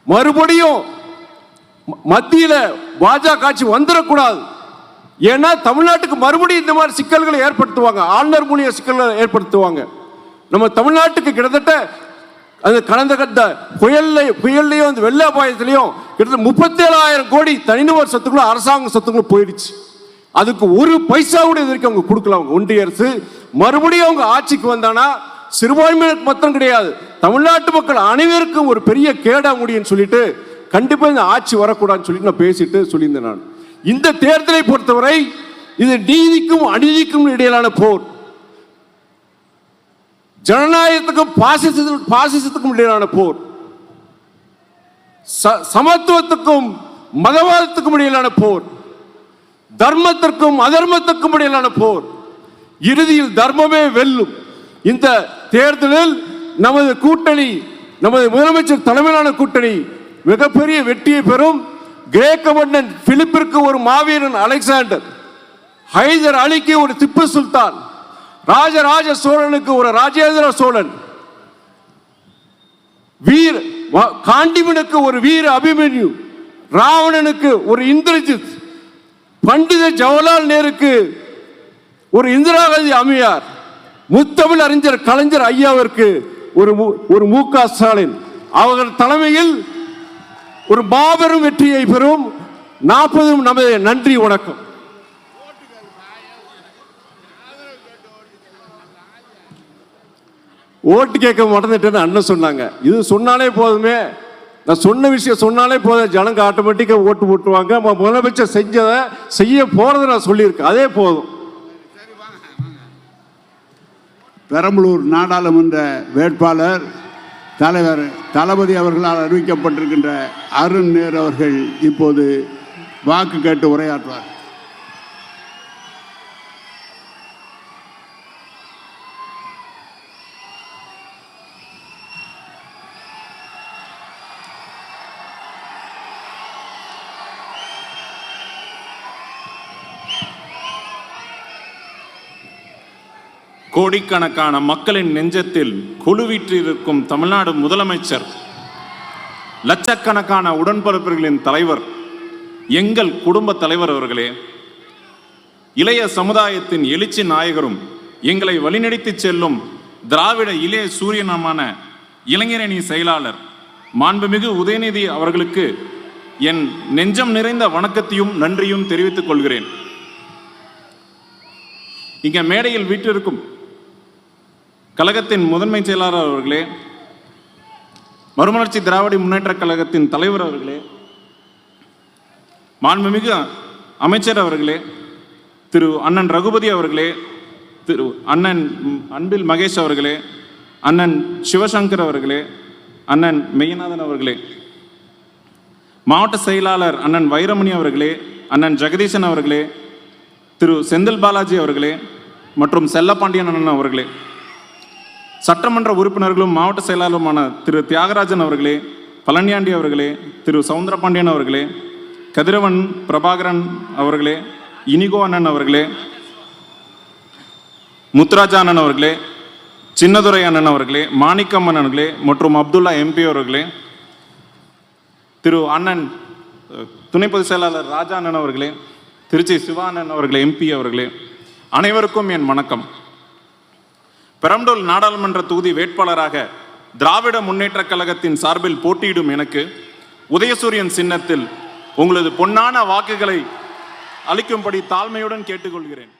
மறுபடியும் மத்தியில பாஜக ஆட்சி வந்துடக்கூடாது. ஏன்னா தமிழ்நாட்டுக்கு மறுபடியும் இந்த மாதிரி சிக்கல்களை ஏற்படுத்துவாங்க, ஆளுநர் மூலிய சிக்கல்களை ஏற்படுத்துவாங்க. நம்ம தமிழ்நாட்டுக்கு கிட்டத்தட்ட அந்த கடந்த புயல்லையும் அந்த வெள்ள அபாயத்திலையும் கிட்டத்தட்ட 37,000 கோடி தனிநபர் சொத்துக்களும் அரசாங்க சொத்துக்களும் போயிடுச்சு. அதுக்கு ஒரு பைசா கூட இது வரைக்கும் அவங்க கொடுக்கல. அவங்க ஒன்றிய அரசு மறுபடியும் அவங்க ஆட்சிக்கு வந்தானா சிறுபான்மையினருக்கு மட்டும் கிடையாது, தமிழ்நாட்டு மக்கள் அனைவருக்கும் ஒரு பெரிய கேடா முடியும்னு சொல்லிட்டு கண்டிப்பா இந்த ஆட்சி வரக்கூடாதுன்னு சொல்லிட்டு நான் பேசிட்டு சொல்லியிருந்தேன். நான் இந்த தேர்தலை பொறுத்தவரை இது நீதிக்கும் அநீதிக்கும் இடையிலான போர், ஜனநாயகத்துக்கும் பாசிசத்துக்கும் இடையிலான போர், சமத்துவத்துக்கும் மதவாதத்துக்கும் இடையிலான போர், தர்மத்திற்கும் அதர்மத்திற்கும் இடையிலான போர். இறுதியில் தர்மமே வெல்லும். இந்த தேர்தலில் நமது கூட்டணி, நமது முதலமைச்சர் தலைமையிலான கூட்டணி மிகப்பெரிய வெற்றியை பெறும். கிரேக்க மன்னன் பிலிப்பிற்கு ஒரு மாவீரன் அலெக்சாண்டர், ஹைதர் அலிக்கு ஒரு திப்பு சுல்தான், ராஜராஜ சோழனுக்கு ஒரு ராஜேந்திர சோழன், காண்டிமனுக்கு ஒரு வீர அபிமன்யு, ராவணனுக்கு ஒரு இந்திரஜித், பண்டித ஜவஹர்லால் நேருக்கு ஒரு இந்திரா காந்தி அம்மையார், முத்தமிழ் அறிஞர் கலைஞர் ஐயாவிற்கு ஒரு மு.க. ஸ்டாலின் அவர்கள் தலைமையில் ஒரு மாபெரும் வெற்றியை பெறும். 40 நமது நன்றி, வணக்கம். ஓட்டு கேட்க மறந்துட்டேன்னு அண்ணன் சொன்னாங்க. இது சொன்னாலே போதுமே, நான் சொன்ன விஷயம் சொன்னாலே போதும், ஜனங்க ஆட்டோமேட்டிக்காக ஓட்டு போட்டுவாங்க. முதலமைச்சர் செஞ்சதை செய்ய போறதை நான் சொல்லியிருக்கேன், அதே போதும். பெரம்பலூர் நாடாளுமன்ற வேட்பாளர் தலைவர் தளபதி அவர்களால் அறிவிக்கப்பட்டிருக்கின்ற அருண் நேரு அவர்கள் இப்போது வாக்கு கேட்டு உரையாற்றுவார். கோடிக்கணக்கான மக்களின் நெஞ்சத்தில் குழுவிற்றிருக்கும் தமிழ்நாடு முதலமைச்சர், லட்சக்கணக்கான உடன்பிறப்புகளின் தலைவர், எங்கள் குடும்ப தலைவர் அவர்களே, இளைய சமுதாயத்தின் எழுச்சி நாயகரும் எங்களை வழிநடத்தி செல்லும் திராவிட இளைய சூரியனமான இளைஞரணி செயலாளர் மாண்புமிகு உதயநிதி அவர்களுக்கு என் நெஞ்சம் நிறைந்த வணக்கத்தையும் நன்றியும் தெரிவித்துக் கொள்கிறேன். இங்க மேடையில் வீட்டிற்கும் கழகத்தின் முதன்மை செயலாளர் அவர்களே, மறுமலர்ச்சி திராவிட முன்னேற்ற கழகத்தின் தலைவர் அவர்களே, மாண்புமிகு அமைச்சர் அவர்களே, திரு அண்ணன் ரகுபதி அவர்களே, திரு அண்ணன் அன்பில் மகேஷ் அவர்களே, அண்ணன் சிவசங்கர் அவர்களே, அண்ணன் மெய்யநாதன் அவர்களே, மாவட்ட செயலாளர் அண்ணன் வைரமணி அவர்களே, அண்ணன் ஜெகதீசன் அவர்களே, திரு செந்தில் பாலாஜி அவர்களே மற்றும் செல்லப்பாண்டியன் அண்ணன் அவர்களே, சட்டமன்ற உறுப்பினர்களும் மாவட்ட செயலாளருமான திரு தியாகராஜன் அவர்களே, பழனியாண்டி அவர்களே, திரு சவுந்தரபாண்டியன் அவர்களே, கதிரவன் பிரபாகரன் அவர்களே, இனிகோ அண்ணன் அவர்களே, முத்துராஜா அண்ணன் அவர்களே, சின்னதுரை அண்ணன் அவர்களே, மாணிக்கம் அண்ணன்களே மற்றும் அப்துல்லா எம்பி அவர்களே, திரு அண்ணன் துணை பொதுச் செயலாளர் ராஜா அண்ணன் அவர்களே, திருச்சி சிவா அண்ணன் அவர்களே, எம்பி அவர்களே, அனைவருக்கும் என் வணக்கம். பெரம்பலூர் நாடாளுமன்ற தொகுதி வேட்பாளராக திராவிட முன்னேற்ற கழகத்தின் சார்பில் போட்டியிடும் எனக்கு உதயசூரியன் சின்னத்தில் உங்களது பொன்னான வாக்குகளை அளிக்கும்படி தாழ்மையுடன் கேட்டுக்கொள்கிறேன்.